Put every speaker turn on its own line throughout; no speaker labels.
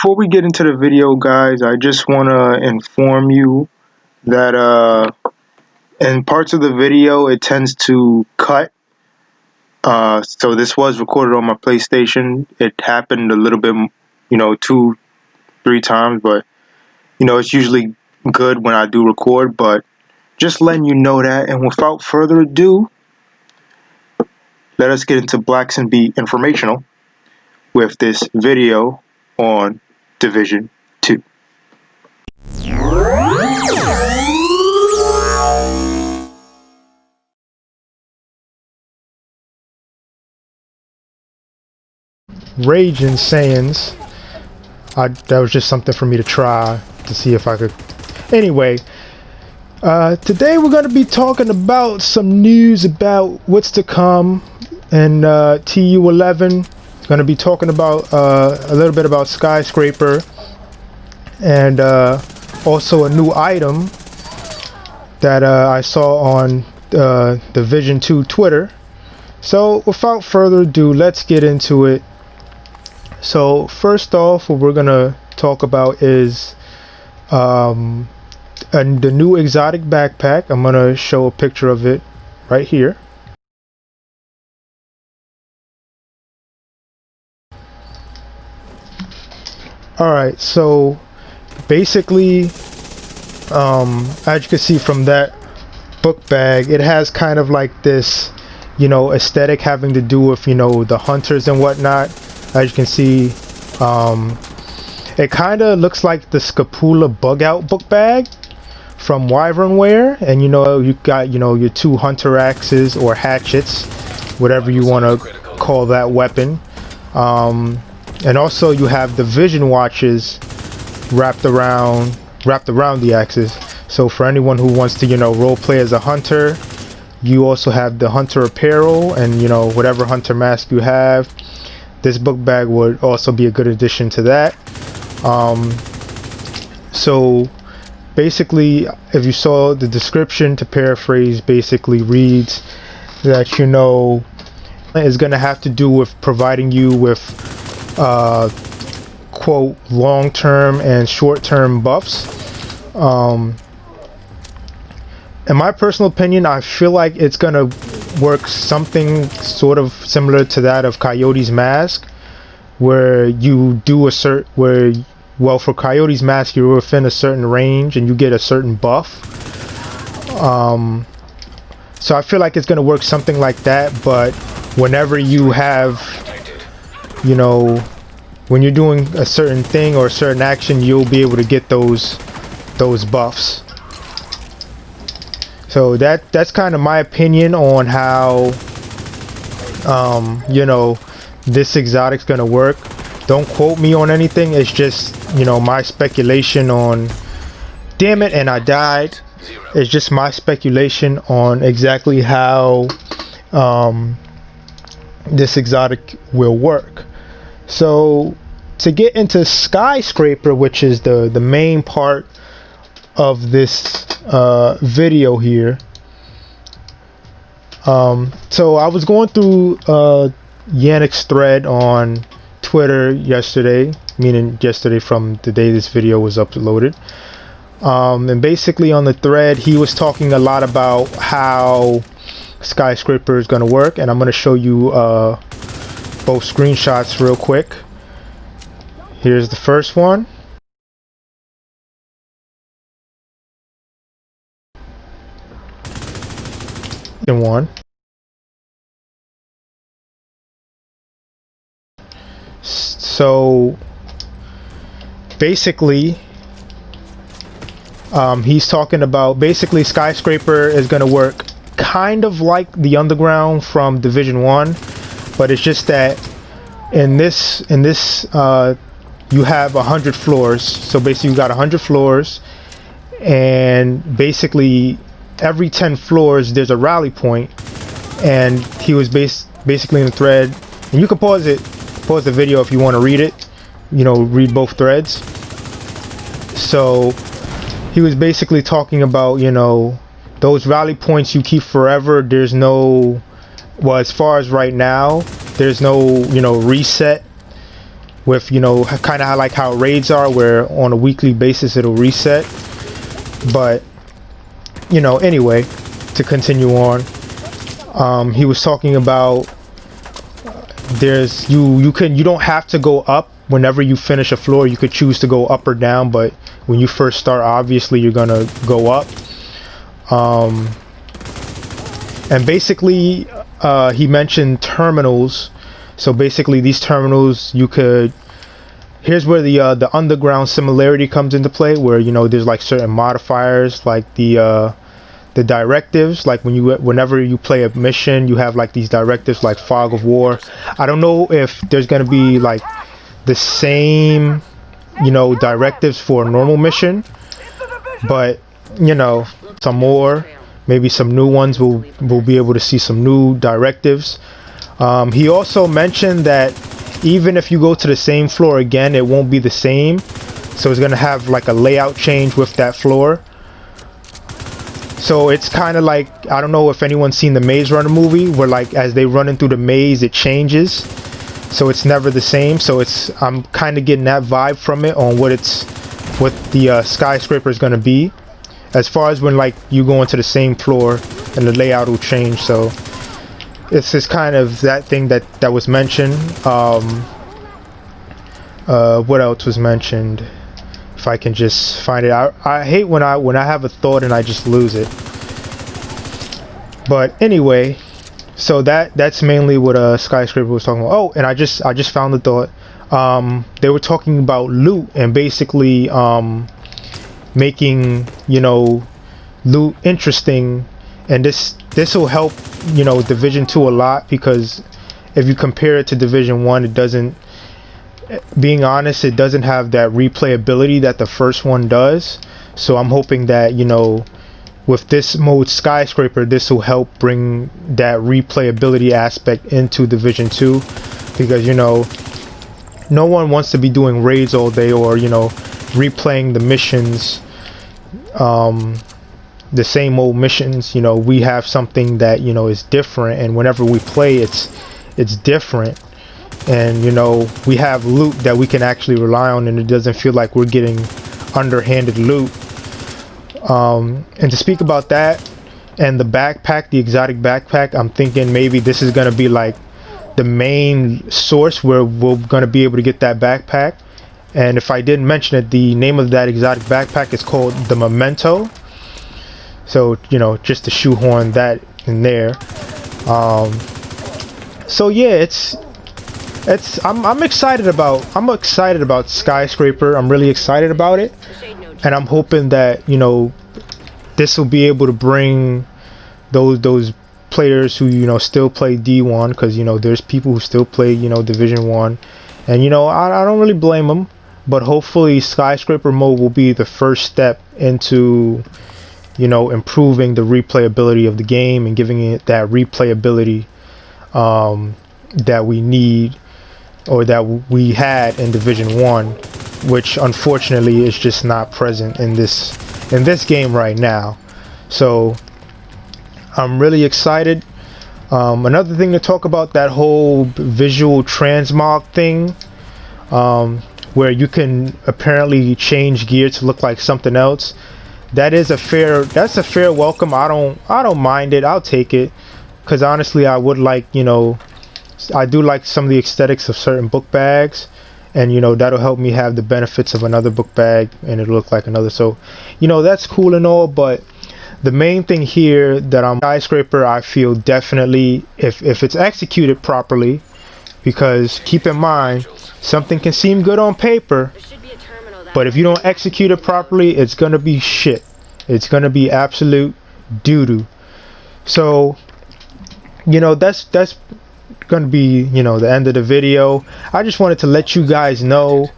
Before we get into the video, guys, I just want to inform you that in parts of the video it tends to cut. So this was recorded on my PlayStation. It happened a little bit, 2-3 times, but it's usually good when I do record. But just letting you know that. And without further ado, let us get into Blacks and Beat informational with this video on Division 2.
Rage and Saiyans. That was just something for me to try to see if I could. Anyway, today we're going to be talking about some news about what's to come in TU11. Going to be talking about a little bit about Skyscraper and also a new item that I saw on the Division 2 Twitter. So without further ado, let's get into it. So first off, what we're gonna talk about is the new exotic backpack. I'm gonna show a picture of it right here. Alright, so basically, as you can see from that book bag, it has kind of like this, aesthetic having to do with, the hunters and whatnot. As you can see, it kind of looks like the Scapula bug out book bag from Wyvernware, and you got your two hunter axes or hatchets, whatever you want to call that weapon, and also you have the vision watches wrapped around the axes. So for anyone who wants to role play as a hunter, you also have the hunter apparel and whatever hunter mask you have. This book bag would also be a good addition to that. So basically, if you saw the description, to paraphrase, basically reads that is going to have to do with providing you with quote long-term and short-term buffs. In my personal opinion, I feel like it's going to work something sort of similar to that of Coyote's Mask, where you do for Coyote's Mask you're within a certain range and you get a certain buff. So I feel like it's going to work something like that, but whenever you have, when you're doing a certain thing or a certain action, you'll be able to get those buffs. So that's kind of my opinion on how this exotic's gonna work. Don't quote me on anything. It's just my speculation on. Damn it, and I died. It's just my speculation on exactly how this exotic will work. So to get into Skyscraper, which is the main part of this video here, so I was going through Yannick's thread on Twitter yesterday, meaning yesterday from the day this video was uploaded, and basically on the thread he was talking a lot about how Skyscraper is going to work, and I'm going to show you both screenshots real quick. Here's the first one. One. So basically he's talking about basically Skyscraper is going to work kind of like the underground from Division 1, but it's just that in this you have 100 floors. So basically you got 100 floors, and basically every 10 floors there's a rally point. And he was basically in the thread, and you can pause the video if you want to read it, read both threads. So he was basically talking about those rally points you keep forever. There's no, well, as far as right now, there's no reset with, kind of like how raids are, where on a weekly basis it'll reset. But anyway, to continue on, he was talking about you don't have to go up whenever you finish a floor. You could choose to go up or down, but when you first start, obviously you're gonna go up. And basically, he mentioned terminals. So basically, these terminals, here's where the underground similarity comes into play, where there's like certain modifiers, like the directives. Like whenever you play a mission, you have like these directives, like fog of war. I don't know if there's gonna be like the same directives for a normal mission, but some more, maybe some new ones. We'll be able to see some new directives. He also mentioned that even if you go to the same floor again, it won't be the same. So it's gonna have like a layout change with that floor. So it's kind of like, I don't know if anyone's seen the Maze Runner movie, where like as they run through the maze, it changes. So it's never the same. So I'm kind of getting that vibe from it on what the Skyscraper is gonna be. As far as when like you go into the same floor and the layout will change. So it's just kind of that thing that was mentioned. What else was mentioned? If I can just find it. I hate when I have a thought and I just lose it. But anyway, so that's mainly what Skyscraper was talking about. Oh, and I just found the thought. They were talking about loot and basically making loot interesting, and this will help Division 2 a lot, because if you compare it to Division 1, it doesn't, being honest, it doesn't have that replayability that the first one does. So I'm hoping that with this mode Skyscraper, this will help bring that replayability aspect into Division 2, because no one wants to be doing raids all day, or replaying the missions, the same old missions. We have something that is different, and whenever we play, it's different, and we have loot that we can actually rely on, and it doesn't feel like we're getting underhanded loot. And to speak about that and the backpack, the exotic backpack, I'm thinking maybe this is gonna be like the main source where we're gonna be able to get that backpack. And if I didn't mention it, the name of that exotic backpack is called the Memento. So just to shoehorn that in there. So yeah, I'm excited about Skyscraper. I'm really excited about it, and I'm hoping that this will be able to bring those players who still play D1, because there's people who still play Division 1, and I don't really blame them. But hopefully Skyscraper mode will be the first step into improving the replayability of the game and giving it that replayability that we need, or that we had in Division 1, which unfortunately is just not present in this game right now. So I'm really excited. Another thing to talk about, that whole visual transmog thing, where you can apparently change gear to look like something else. That's a fair welcome. I don't mind it. I'll take it, because honestly I would like, I do like some of the aesthetics of certain book bags, and that'll help me have the benefits of another book bag and it'll look like another. So that's cool and all, but the main thing here that Skyscraper, I feel definitely, if it's executed properly, because keep in mind, something can seem good on paper, but if you don't execute it properly, it's gonna be shit. It's gonna be absolute doo-doo. So that's gonna be the end of the video. I just wanted to let you guys know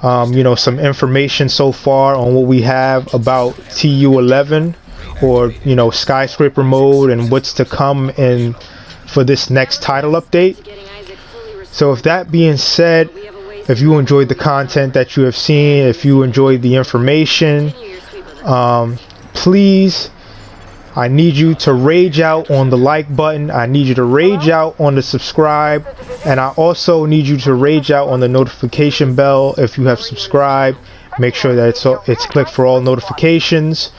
some information so far on what we have about TU11, or Skyscraper mode, and what's to come in for this next title update. So with that being said, if you enjoyed the content that you have seen, if you enjoyed the information, please, I need you to rage out on the like button. I need you to rage out on the subscribe. And I also need you to rage out on the notification bell if you have subscribed. Make sure that it's clicked for all notifications.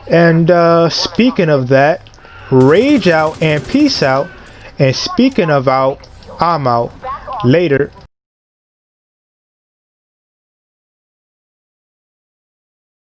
And speaking of that, rage out and peace out. And speaking of out, I'm out. Later.